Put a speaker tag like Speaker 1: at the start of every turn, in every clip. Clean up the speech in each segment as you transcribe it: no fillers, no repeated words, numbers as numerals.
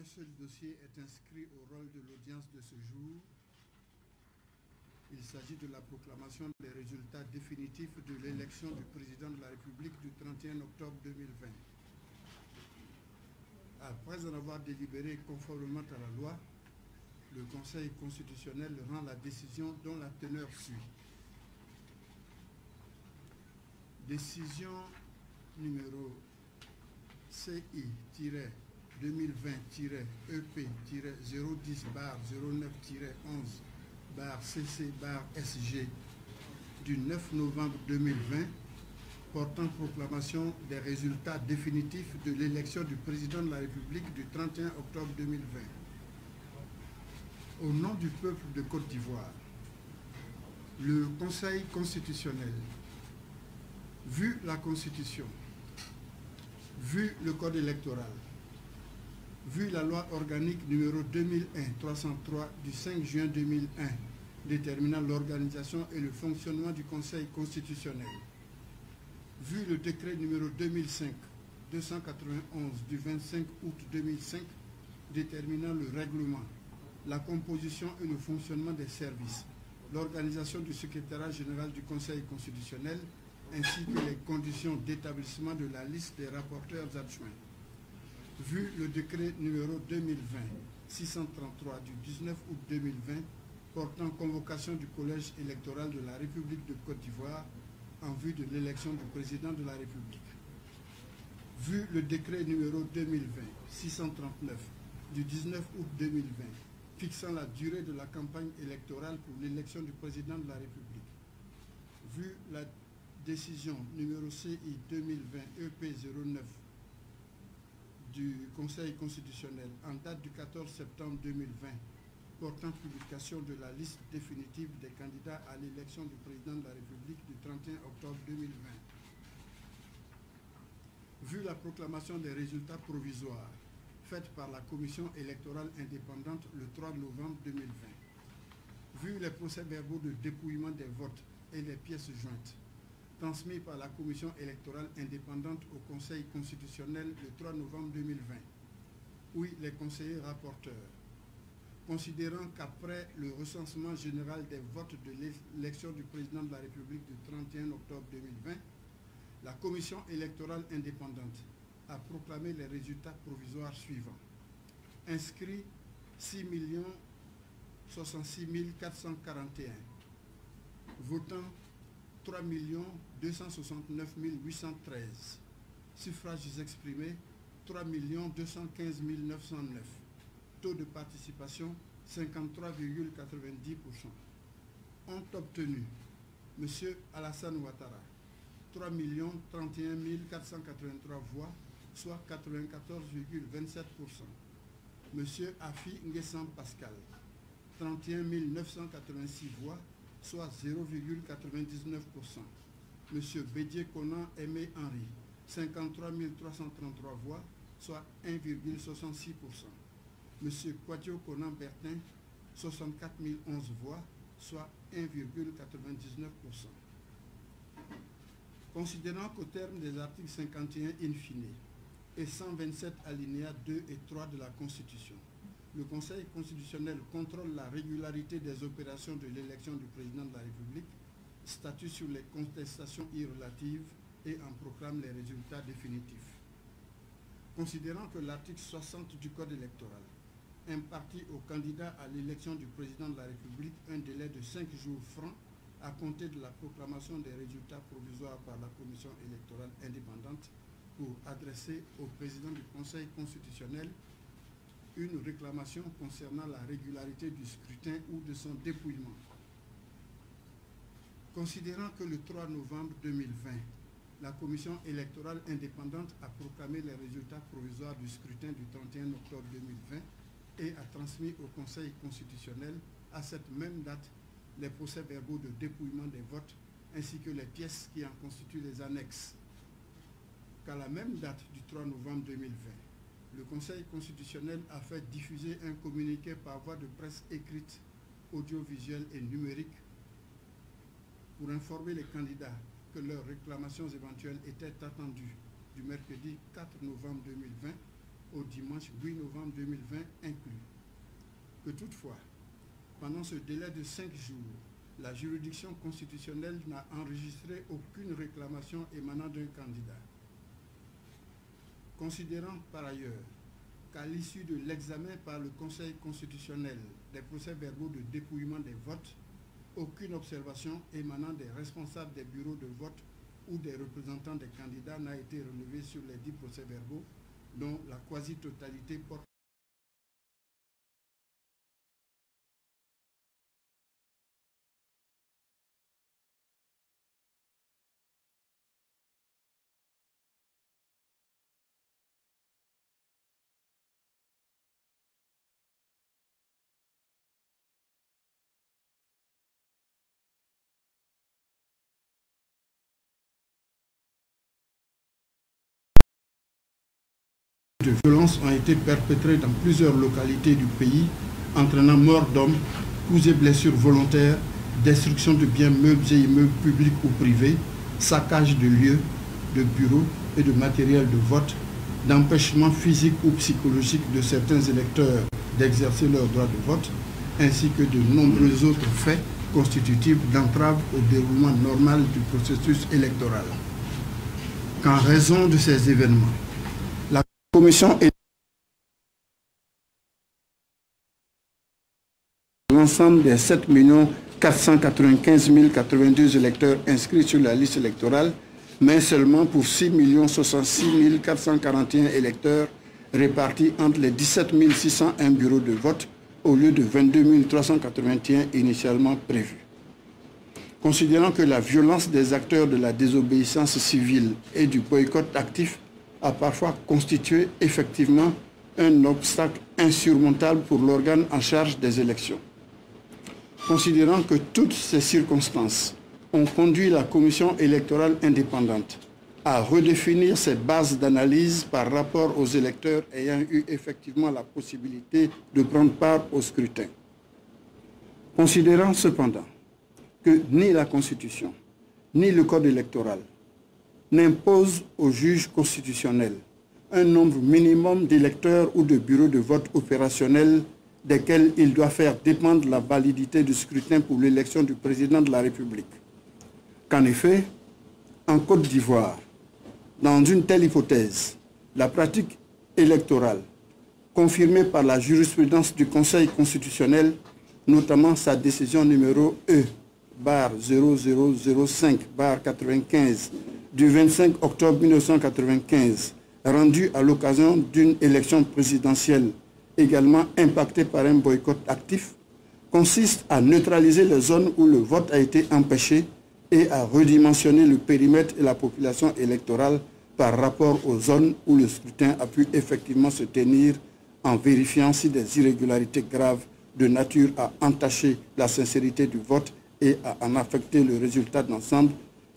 Speaker 1: seul dossier est inscrit au rôle de l'audience de ce jour. Il s'agit de la proclamation des résultats définitifs de l'élection du président de la République du 31 octobre 2020. Après en avoir délibéré conformément à la loi, le Conseil constitutionnel rend la décision dont la teneur suit. Décision numéro CI-2020-010-09-11-CC-SG du 9 novembre 2020 portant proclamation des résultats définitifs de l'élection du président de la République du 31 octobre 2020. Au nom du peuple de Côte d'Ivoire, le Conseil constitutionnel, vu la Constitution, vu le Code électoral, vu la loi organique numéro 2001-303 du 5 juin 2001 déterminant l'organisation et le fonctionnement du Conseil constitutionnel, vu le décret numéro 2005-291 du 25 août 2005 déterminant le règlement, la composition et le fonctionnement des services, l'organisation du secrétariat général du Conseil constitutionnel, ainsi que les conditions d'établissement de la liste des rapporteurs adjoints. Vu le décret numéro 2020-633 du 19 août 2020 portant convocation du collège électoral de la République de Côte d'Ivoire en vue de l'élection du président de la République. Vu le décret numéro 2020-639 du 19 août 2020 fixant la durée de la campagne électorale pour l'élection du président de la République. Vu la décision numéro CI 2020-EP09 du Conseil constitutionnel en date du 14 septembre 2020 portant publication de la liste définitive des candidats à l'élection du président de la République du 31 octobre 2020. Vu la proclamation des résultats provisoires faite par la Commission électorale indépendante le 3 novembre 2020. Vu les procès-verbaux de dépouillement des votes et les pièces jointes transmis par la Commission électorale indépendante au Conseil constitutionnel le 3 novembre 2020. Oui, les conseillers rapporteurs, considérant qu'après le recensement général des votes de l'élection du président de la République du 31 octobre 2020, la Commission électorale indépendante a proclamé les résultats provisoires suivants. Inscrits 6 066 441, votant 3 269 813, suffrages exprimés 3 215 909, taux de participation 53,90%. Ont obtenu M. Alassane Ouattara 3 031 483 voix, soit 94,27%. M. Afi Nguessan Pascal 31 986 voix, soit 0,99%. M. Bédié Conan Aimé Henri, 53 333 voix, soit 1,66%. M. Kouadio Conan Bertin, 64 011 voix, soit 1,99%. Considérant qu'au terme des articles 51 in fine et 127 alinéas 2 et 3 de la Constitution, le Conseil constitutionnel contrôle la régularité des opérations de l'élection du président de la République, statue sur les contestations irrelatives et en proclame les résultats définitifs. Considérant que l'article 60 du Code électoral impartit aux candidats à l'élection du président de la République un délai de 5 jours francs à compter de la proclamation des résultats provisoires par la Commission électorale indépendante pour adresser au président du Conseil constitutionnel une réclamation concernant la régularité du scrutin ou de son dépouillement. Considérant que le 3 novembre 2020, la Commission électorale indépendante a proclamé les résultats provisoires du scrutin du 31 octobre 2020 et a transmis au Conseil constitutionnel à cette même date les procès-verbaux de dépouillement des votes ainsi que les pièces qui en constituent les annexes. Qu'à la même date du 3 novembre 2020, le Conseil constitutionnel a fait diffuser un communiqué par voie de presse écrite, audiovisuelle et numérique pour informer les candidats que leurs réclamations éventuelles étaient attendues du mercredi 4 novembre 2020 au dimanche 8 novembre 2020 inclus. Que toutefois, pendant ce délai de 5 jours, la juridiction constitutionnelle n'a enregistré aucune réclamation émanant d'un candidat. Considérant par ailleurs qu'à l'issue de l'examen par le Conseil constitutionnel des procès-verbaux de dépouillement des votes, aucune observation émanant des responsables des bureaux de vote ou des représentants des candidats n'a été relevée sur les 10 procès-verbaux, dont la quasi-totalité porte de violences ont été perpétrées dans plusieurs localités du pays, entraînant mort d'hommes, coups et blessures volontaires, destruction de biens meubles et immeubles publics ou privés, saccage de lieux, de bureaux et de matériel de vote, d'empêchement physique ou psychologique de certains électeurs d'exercer leur droit de vote, ainsi que de nombreux autres faits constitutifs d'entrave au déroulement normal du processus électoral. Qu'en raison de ces événements, la Commission est l'ensemble des 7 495 082 électeurs inscrits sur la liste électorale, mais seulement pour 6 066 441 électeurs répartis entre les 17 601 bureaux de vote au lieu de 22 381 initialement prévus. Considérant que la violence des acteurs de la désobéissance civile et du boycott actif a parfois constitué effectivement un obstacle insurmontable pour l'organe en charge des élections. Considérant que toutes ces circonstances ont conduit la Commission électorale indépendante à redéfinir ses bases d'analyse par rapport aux électeurs ayant eu effectivement la possibilité de prendre part au scrutin. Considérant cependant que ni la Constitution, ni le Code électoral n'imposent aux juges constitutionnels un nombre minimum d'électeurs ou de bureaux de vote opérationnels desquels il doit faire dépendre la validité du scrutin pour l'élection du président de la République. Qu'en effet, en Côte d'Ivoire, dans une telle hypothèse, la pratique électorale, confirmée par la jurisprudence du Conseil constitutionnel, notamment sa décision numéro E/0005/95 du 25 octobre 1995, rendue à l'occasion d'une élection présidentielle également impactée par un boycott actif, consiste à neutraliser les zones où le vote a été empêché et à redimensionner le périmètre et la population électorale par rapport aux zones où le scrutin a pu effectivement se tenir, en vérifiant si des irrégularités graves de nature à entacher la sincérité du vote et à en affecter le résultat d'ensemble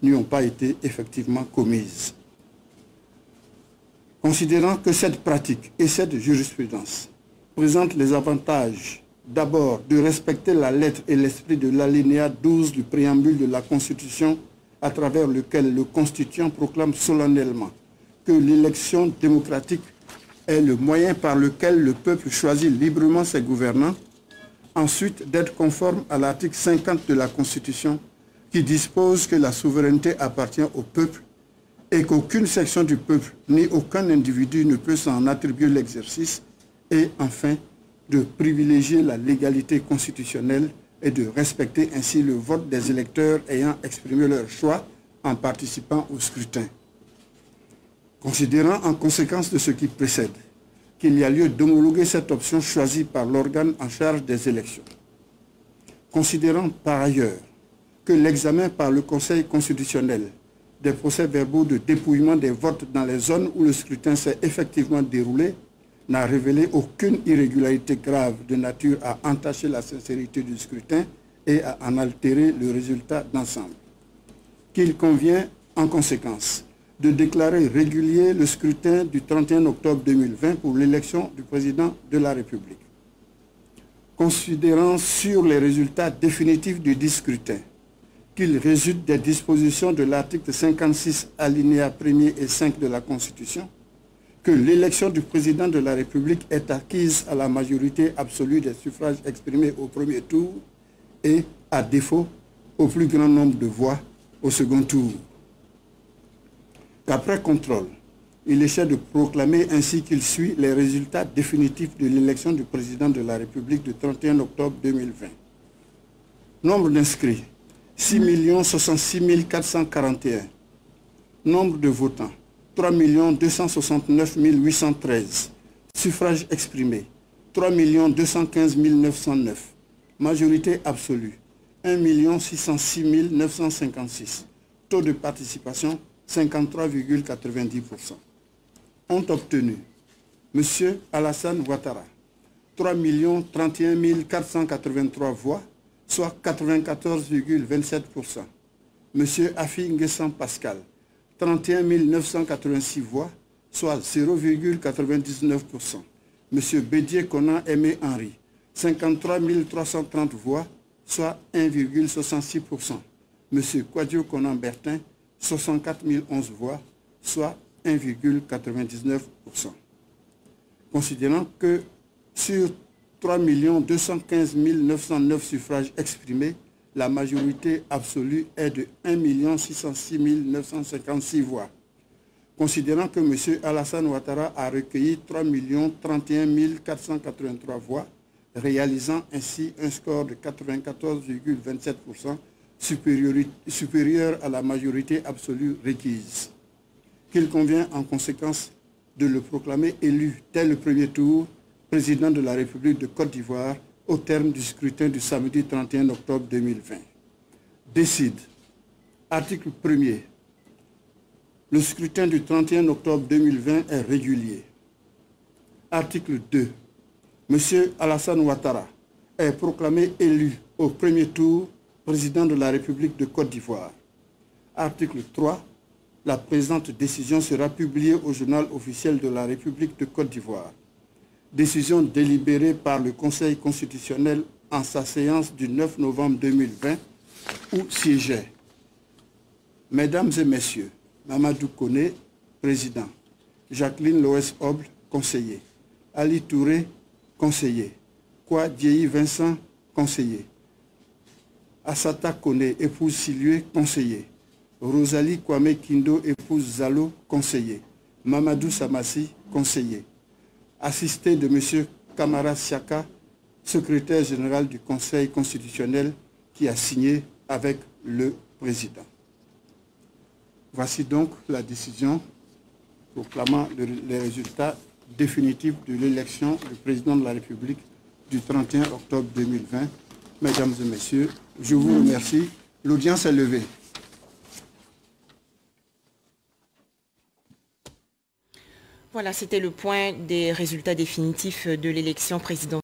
Speaker 1: n'y ont pas été effectivement commises. Considérant que cette pratique et cette jurisprudence présentent les avantages d'abord de respecter la lettre et l'esprit de l'alinéa 12 du préambule de la Constitution, à travers lequel le constituant proclame solennellement que l'élection démocratique est le moyen par lequel le peuple choisit librement ses gouvernants. Ensuite, d'être conforme à l'article 50 de la Constitution qui dispose que la souveraineté appartient au peuple et qu'aucune section du peuple ni aucun individu ne peut s'en attribuer l'exercice. Et enfin, de privilégier la légalité constitutionnelle et de respecter ainsi le vote des électeurs ayant exprimé leur choix en participant au scrutin. Considérant en conséquence de ce qui précède qu'il y a lieu d'homologuer cette option choisie par l'organe en charge des élections. Considérant par ailleurs que l'examen par le Conseil constitutionnel des procès-verbaux de dépouillement des votes dans les zones où le scrutin s'est effectivement déroulé n'a révélé aucune irrégularité grave de nature à entacher la sincérité du scrutin et à en altérer le résultat d'ensemble. Qu'il convient, en conséquence, de déclarer régulier le scrutin du 31 octobre 2020 pour l'élection du président de la République. Considérant sur les résultats définitifs du dit scrutin qu'il résulte des dispositions de l'article 56 alinéa 1er et 5 de la Constitution, que l'élection du président de la République est acquise à la majorité absolue des suffrages exprimés au premier tour et, à défaut, au plus grand nombre de voix au second tour. Qu'après contrôle, il est de proclamer ainsi qu'il suit les résultats définitifs de l'élection du président de la République du 31 octobre 2020. Nombre d'inscrits, 6 066 441. Nombre de votants, 3 269 813. Suffrages exprimés, 3 215 909. Majorité absolue, 1 606 956. Taux de participation, 53,90%. Ont obtenu M. Alassane Ouattara, 3 031 483 voix, soit 94,27%. M. Afi Nguessan Pascal, 31 986 voix, soit 0,99%. M. Bédier Konan Aimé Henri, 53 330 voix, soit 1,66%. M. Kouadio Konan Bertin, 64 011 voix, soit 1,99%. Considérant que sur 3 215 909 suffrages exprimés, la majorité absolue est de 1 606 956 voix. Considérant que M. Alassane Ouattara a recueilli 3 031 483 voix, réalisant ainsi un score de 94,27%, supérieur à la majorité absolue requise. Qu'il convient en conséquence de le proclamer élu dès le premier tour président de la République de Côte d'Ivoire au terme du scrutin du samedi 31 octobre 2020. Décide. Article 1er. Le scrutin du 31 octobre 2020 est régulier. Article 2. M. Alassane Ouattara est proclamé élu au premier tour président de la République de Côte d'Ivoire. Article 3. La présente décision sera publiée au journal officiel de la République de Côte d'Ivoire. Décision délibérée par le Conseil constitutionnel en sa séance du 9 novembre 2020 où siégeaient Mesdames et Messieurs, Mamadou Koné, président, Jacqueline Loès Oble, conseiller, Ali Touré, conseiller, Kwa Dieyi Vincent, conseiller, Assata Koné, épouse Silue, conseiller, Rosalie Kwame Kindo, épouse Zalo, conseiller, Mamadou Samassi, conseiller, assisté de M. Kamara Siaka, secrétaire général du Conseil constitutionnel, qui a signé avec le président. Voici donc la décision proclamant les résultats définitifs de l'élection du président de la République du 31 octobre 2020. Mesdames et messieurs, je vous remercie. L'audience est levée.
Speaker 2: Voilà, c'était le point des résultats définitifs de l'élection présidentielle.